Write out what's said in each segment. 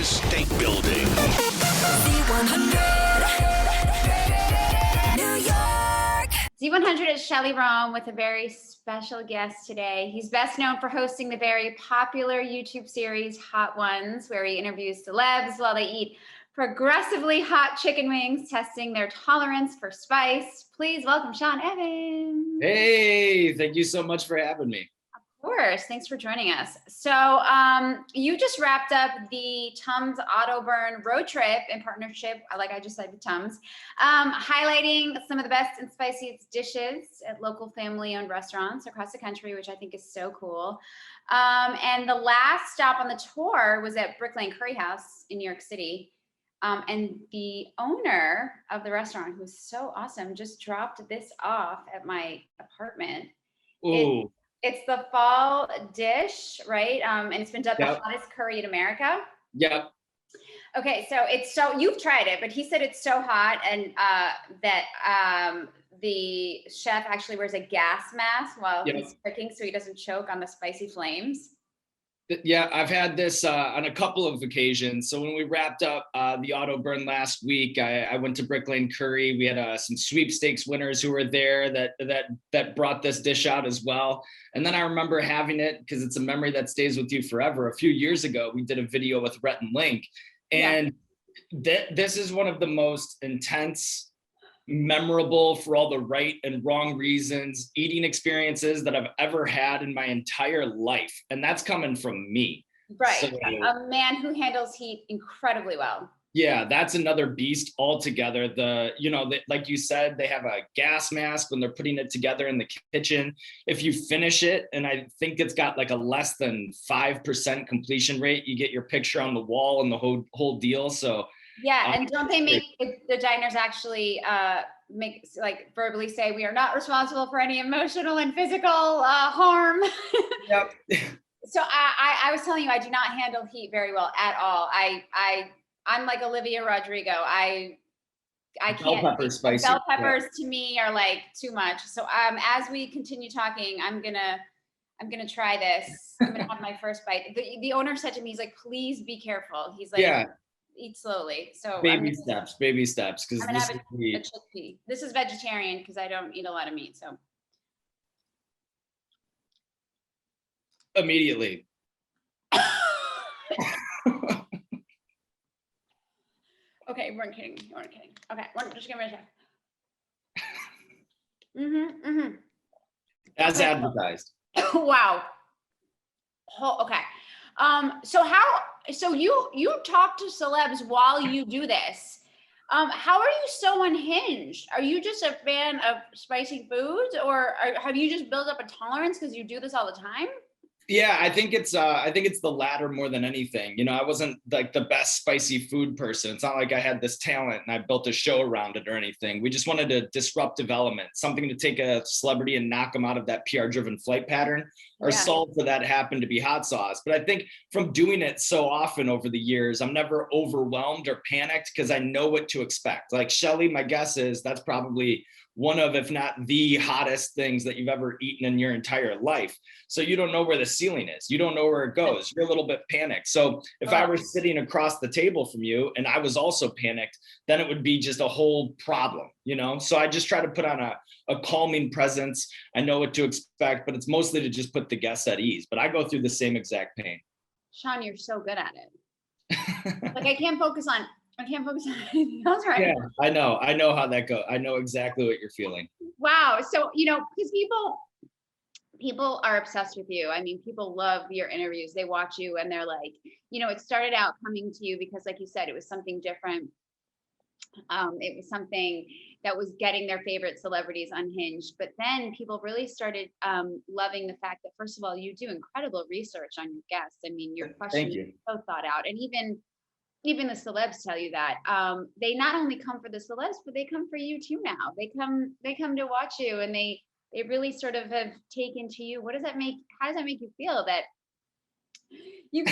is state building. Z100 New York. Z100 is Shelley Rome with a very special guest today. He's best known for hosting the very popular YouTube series Hot Ones, where he interviews celebs while they eat progressively hot chicken wings, testing their tolerance for spice. Please welcome Sean Evans. Hey, thank you so much for having me. Of course, thanks for joining us. So you just wrapped up the Tums Auto Burn road trip in partnership, like I just said, with Tums, highlighting some of the best and spiciest dishes at local family-owned restaurants across the country, which I think is so cool. And the last stop on the tour was at Brick Lane Curry House in New York City. And the owner of the restaurant, who's so awesome, just dropped this off at my apartment. Ooh. It's the fall dish, right? And it's been dubbed the hottest curry in America. Yep. Okay, so you've tried it, but he said it's so hot and that the chef actually wears a gas mask while he's cooking so he doesn't choke on the spicy flames. Yeah, I've had this on a couple of occasions. So when we wrapped up the auto burn last week, I went to Brick Lane Curry. We had some sweepstakes winners who were there that brought this dish out as well. And then I remember having it because it's a memory that stays with you forever. A few years ago, we did a video with Rhett and Link, and this is one of the most intense, memorable for all the right and wrong reasons eating experiences that I've ever had in my entire life, and that's coming from me, right? So, a man who handles heat incredibly well. Yeah, that's another beast altogether. Like you said, they have a gas mask when they're putting it together in the kitchen. If you finish it, and I think it's got like a less than 5% completion rate, you get your picture on the wall and the whole deal. So yeah, and don't they make the diners actually make, like, verbally say, we are not responsible for any emotional and physical harm? Yep. So I was telling you, I do not handle heat very well at all. I'm like Olivia Rodrigo. I can't. Bell peppers, spicy. Bell peppers to me are like too much. So as we continue talking, I'm gonna try this. I'm gonna have my first bite. The owner said to me, he's like, please be careful. He's like, eat slowly. So baby steps. Because I'm gonna have a chickpea. This is vegetarian because I don't eat a lot of meat. So immediately. Okay, we weren't kidding. Okay, just give me a check. As advertised. Wow. Oh, okay. So you talk to celebs while you do this. How are you so unhinged? Are you just a fan of spicy foods, or have you just built up a tolerance because you do this all the time? Yeah, I think it's the latter more than anything. You know, I wasn't like the best spicy food person. It's not like I had this talent and I built a show around it or anything. We just wanted a disruptive element, something to take a celebrity and knock them out of that PR-driven flight pattern. Our solve for that happened to be hot sauce. But I think from doing it so often over the years, I'm never overwhelmed or panicked because I know what to expect. Like Shelley, my guess is that's probably one of, if not the hottest things that you've ever eaten in your entire life. So you don't know where the ceiling is. You don't know where it goes. You're a little bit panicked. So if I were sitting across the table from you and I was also panicked, then it would be just a whole problem, you know? So I just try to put on a calming presence. I know what to expect, but it's mostly to just put the guests at ease. But I go through the same exact pain. Sean, you're so good at it. Like I can't focus on anything else right now. Yeah, I know how that goes. I know exactly what you're feeling. Wow. So, because people are obsessed with you. I mean, people love your interviews. They watch you and they're like, it started out coming to you because, like you said, it was something different. It was something that was getting their favorite celebrities unhinged. But then people really started loving the fact that, first of all, you do incredible research on your guests. I mean, your questions are so thought out. And even the celebs tell you that. They not only come for the celebs, but they come for you too now. They come to watch you, and they really sort of have taken to you. How does that make you feel that you've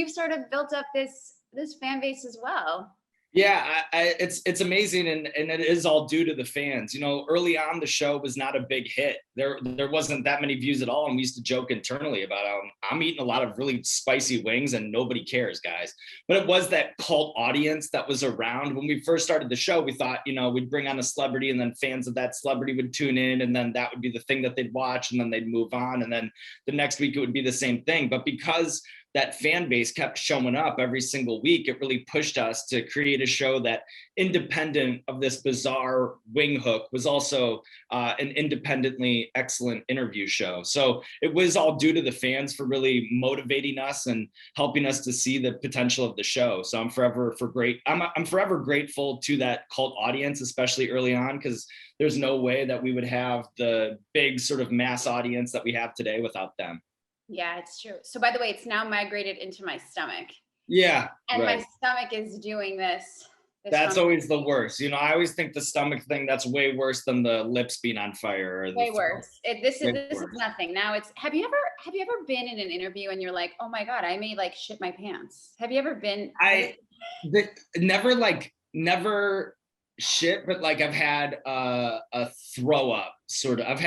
sort of built up this fan base as well? Yeah, it's amazing, and it is all due to the fans. You know, early on the show was not a big hit. There wasn't that many views at all, and we used to joke internally about I'm eating a lot of really spicy wings and nobody cares, guys. But it was that cult audience that was around when we first started the show. We thought, you know, we'd bring on a celebrity, and then fans of that celebrity would tune in, and then that would be the thing that they'd watch, and then they'd move on, and then the next week it would be the same thing. But because that fan base kept showing up every single week, it really pushed us to create a show that, independent of this bizarre wing hook, was also an independently excellent interview show. So it was all due to the fans for really motivating us and helping us to see the potential of the show. So I'm forever grateful to that cult audience, especially early on, because there's no way that we would have the big sort of mass audience that we have today without them. Yeah, it's true. So by the way, it's now migrated into my stomach. Yeah, And right. my stomach is doing this. That's always the worst. You know, I always think the stomach thing, that's way worse than the lips being on fire. Or way worse. This is worse. nothing. Now it's, have you ever been in an interview and you're like, oh my God, I may like shit my pants? Have you ever been? Never shit, but like I've had a throw up sort of. I've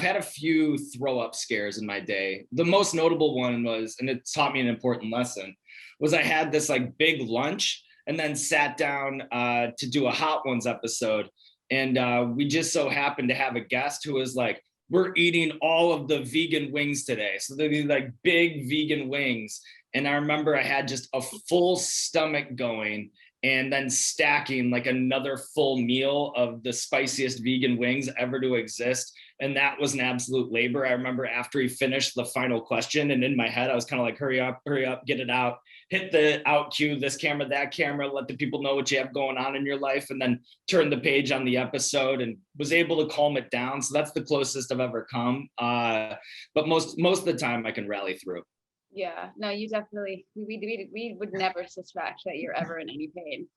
had a few throw up scares in my day. The most notable one was, and it taught me an important lesson, was I had this like big lunch and then sat down to do a Hot Ones episode, and we just so happened to have a guest who was like, we're eating all of the vegan wings today. So they're these like big vegan wings. And I remember I had just a full stomach going, and then stacking like another full meal of the spiciest vegan wings ever to exist. And that was an absolute labor. I remember after he finished the final question, and in my head, I was kind of like, hurry up, get it out, hit the out cue, this camera, that camera, let the people know what you have going on in your life, and then turn the page on the episode, and was able to calm it down. So that's the closest I've ever come. But most of the time I can rally through. Yeah, no, you definitely, we would never suspect that you're ever in any pain.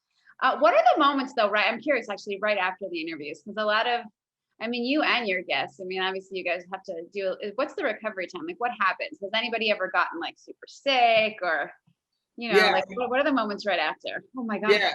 What are the moments though, right? I'm curious actually, right after the interviews, because a lot of, I mean, you and your guests, I mean, obviously you guys have to do, what's the recovery time? Like what happens? Has anybody ever gotten like super sick or, you know, Yeah. like what are the moments right after? Oh my God. Yeah.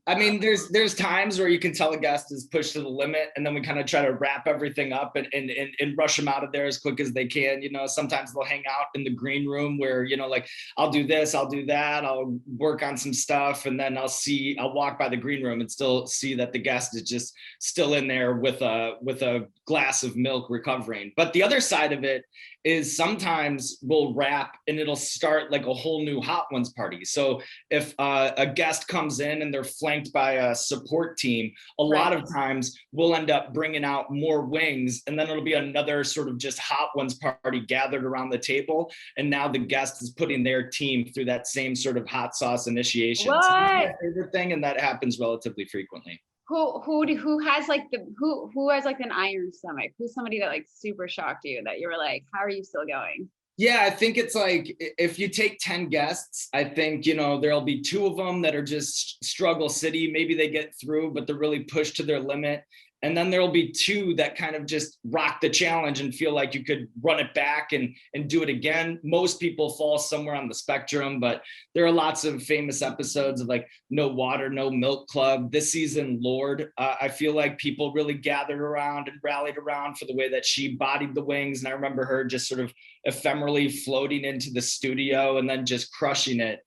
I mean, there's times where you can tell a guest is pushed to the limit, and then we kind of try to wrap everything up and rush them out of there as quick as they can. You know, sometimes they'll hang out in the green room where, you know, like I'll do this, I'll do that, I'll work on some stuff, and then I'll walk by the green room and still see that the guest is just still in there with a glass of milk recovering. But the other side of it is sometimes we'll wrap and it'll start like a whole new Hot Ones party. So if a guest comes in and they're flanked by a support team, a lot of times we'll end up bringing out more wings, and then it'll be another sort of just Hot Ones party gathered around the table. And now the guest is putting their team through that same sort of hot sauce initiation. What? So that's my favorite thing, and that happens relatively frequently. Who has like who has like an iron stomach? Who's somebody that like super shocked you that you were like, how are you still going? Yeah, I think it's like if you take 10 guests, I think, you know, there'll be 2 of them that are just struggle city. Maybe they get through, but they're really pushed to their limit. And then there'll be 2 that kind of just rock the challenge and feel like you could run it back and do it again. Most people fall somewhere on the spectrum, but there are lots of famous episodes of like No Water, No Milk Club. This season, Lord, I feel like people really gathered around and rallied around for the way that she bodied the wings. And I remember her just sort of ephemerally floating into the studio and then just crushing it,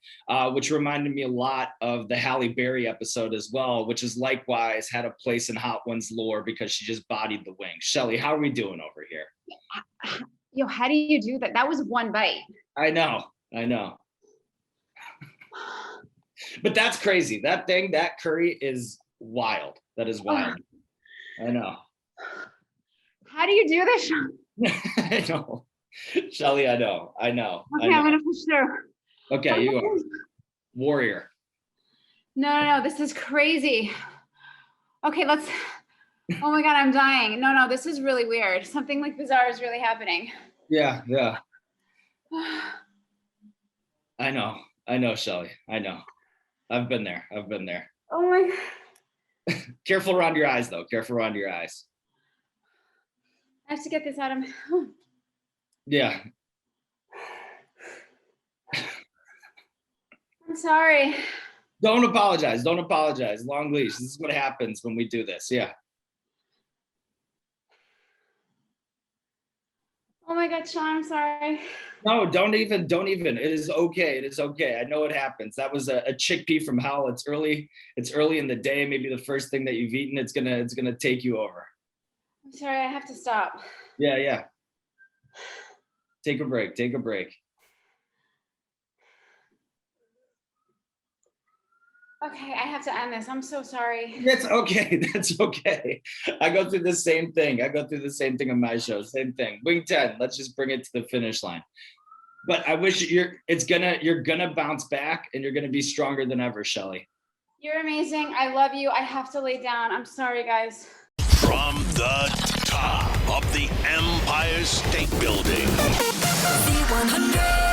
which reminded me a lot of the Halle Berry episode as well, which is likewise had a place in Hot Ones lore because she just bodied the wings. Shelley, how are we doing over here? Yo, how do you do that? That was one bite. I know. But that's crazy. That curry is wild. That is wild. I know. How do you do this? I know. Shelley, I know. Okay, I'm gonna push through. Okay, you are warrior. No, this is crazy. Okay, let's, oh my God, I'm dying. No, this is really weird. Something like bizarre is really happening. Yeah. I know, Shelley. I know. I've been there. Oh my God. Careful around your eyes, though. Careful around your eyes. I have to get this out of me. Yeah. I'm sorry. Don't apologize. Don't apologize. Long leash. This is what happens when we do this. Yeah. Oh my God, Sean, I'm sorry. No, don't even. It is okay. It is okay. I know it happens. That was a chickpea from hell. It's early. It's early in the day. Maybe the first thing that you've eaten. It's gonna take you over. I'm sorry, I have to stop. Yeah, yeah. Take a break. Take a break. Okay, I have to end this. I'm so sorry. That's okay. That's okay. I go through the same thing. I go through the same thing on my show. Same thing. Wing 10. Let's just bring it to the finish line. But I wish you're gonna bounce back and you're gonna be stronger than ever, Shelley. You're amazing. I love you. I have to lay down. I'm sorry, guys. From the top of the Empire State Building. The 100.